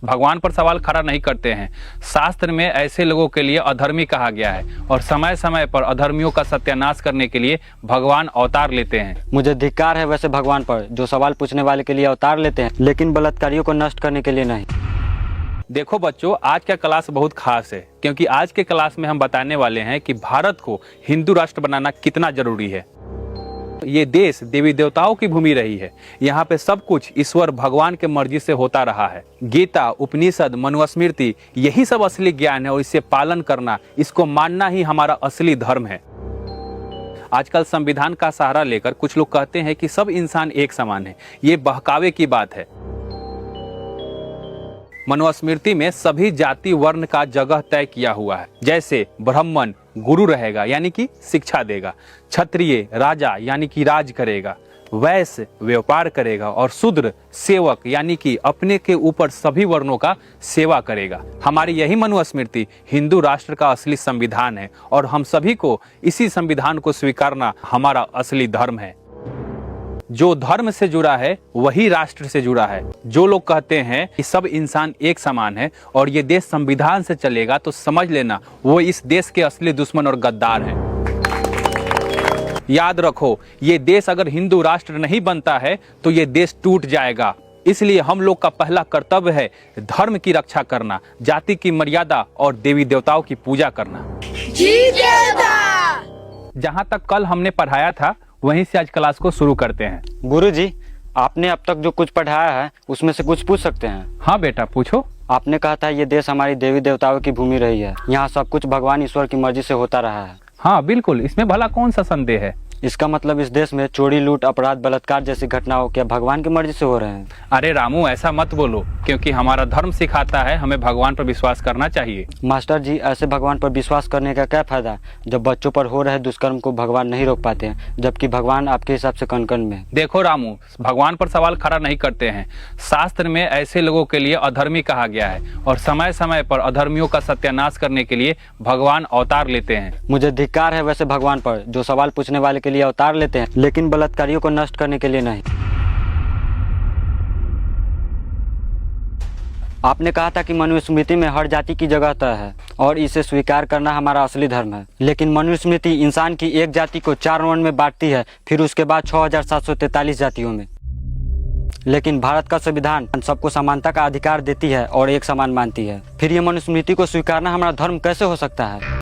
भगवान पर सवाल खड़ा नहीं करते हैं। शास्त्र में ऐसे लोगों के लिए अधर्मी कहा गया है और समय समय पर अधर्मियों का सत्यानाश करने के लिए भगवान अवतार लेते हैं। मुझे धिक्कार है वैसे भगवान पर जो सवाल पूछने वाले के लिए अवतार लेते हैं, लेकिन बलात्कारियों को नष्ट करने के लिए नहीं। देखो बच्चों, आज का क्लास बहुत खास है क्योंकि आज के क्लास में हम बताने वाले हैं कि भारत को हिंदू राष्ट्र बनाना कितना जरूरी है। ये देश देवी देवताओं की भूमि रही है। यहाँ पे सब कुछ ईश्वर भगवान के मर्जी से होता रहा है। गीता, उपनिषद, मनुस्मृति, यही सब असली ज्ञान है और इसे पालन करना, इसको मानना ही हमारा असली धर्म है। आजकल संविधान का सहारा लेकर कुछ लोग कहते हैं कि सब इंसान एक समान है। ये बहकावे की बात है। मनुस्मृति में सभी जाति वर्ण का जगह तय किया हुआ है। जैसे ब्राह्मण गुरु रहेगा यानी कि शिक्षा देगा, क्षत्रिय राजा यानी कि राज करेगा, वैश्य व्यापार करेगा और शूद्र सेवक यानी कि अपने के ऊपर सभी वर्णों का सेवा करेगा। हमारी यही मनुस्मृति हिंदू राष्ट्र का असली संविधान है और हम सभी को इसी संविधान को स्वीकारना हमारा असली धर्म है। जो धर्म से जुड़ा है वही राष्ट्र से जुड़ा है। जो लोग कहते हैं कि सब इंसान एक समान है और ये देश संविधान से चलेगा, तो समझ लेना वो इस देश के असली दुश्मन और गद्दार हैं। याद रखो, ये देश अगर हिंदू राष्ट्र नहीं बनता है तो ये देश टूट जाएगा। इसलिए हम लोग का पहला कर्तव्य है धर्म की रक्षा करना, जाति की मर्यादा और देवी देवताओं की पूजा करना। जहाँ तक कल हमने पढ़ाया था वहीं से आज क्लास को शुरू करते हैं। गुरुजी, आपने अब तक जो कुछ पढ़ाया है उसमें से कुछ पूछ सकते हैं? हाँ बेटा, पूछो। आपने कहा था ये देश हमारी देवी देवताओं की भूमि रही है, यहाँ सब कुछ भगवान ईश्वर की मर्जी से होता रहा है। हाँ बिल्कुल, इसमें भला कौन सा संदेह है। इसका मतलब इस देश में चोरी, लूट, अपराध, बलात्कार जैसी घटनाओं क्या भगवान की मर्जी से हो रहे हैं? अरे रामू, ऐसा मत बोलो, क्योंकि हमारा धर्म सिखाता है हमें भगवान पर विश्वास करना चाहिए। मास्टर जी, ऐसे भगवान पर विश्वास करने का क्या फायदा जब बच्चों पर हो रहे दुष्कर्म को भगवान नहीं रोक पाते हैं, जबकि भगवान आपके हिसाब से कण कण में। देखो रामू, भगवान पर सवाल खड़ा नहीं करते हैं। शास्त्र में ऐसे लोगों के लिए अधर्मी कहा गया है और समय समय पर अधर्मियों का सत्यानाश करने के लिए भगवान अवतार लेते हैं। मुझे धिक्कार है वैसे भगवान पर जो सवाल पूछने वाले के लिए अवतार लेते हैं, लेकिन बलात्कारियों को नष्ट करने के लिए नहीं। आपने कहा था कि मनुस्मृति में हर जाति की जगह तय है और इसे स्वीकार करना हमारा असली धर्म है। लेकिन मनुस्मृति इंसान की एक जाति को 4 वर्ण में बांटती है, फिर उसके बाद 6743 जातियों में। लेकिन भारत का संविधान सबको समानता का अधिकार देती है और एक समान मानती है। फिर ये मनुस्मृति को स्वीकारना हमारा धर्म कैसे हो सकता है?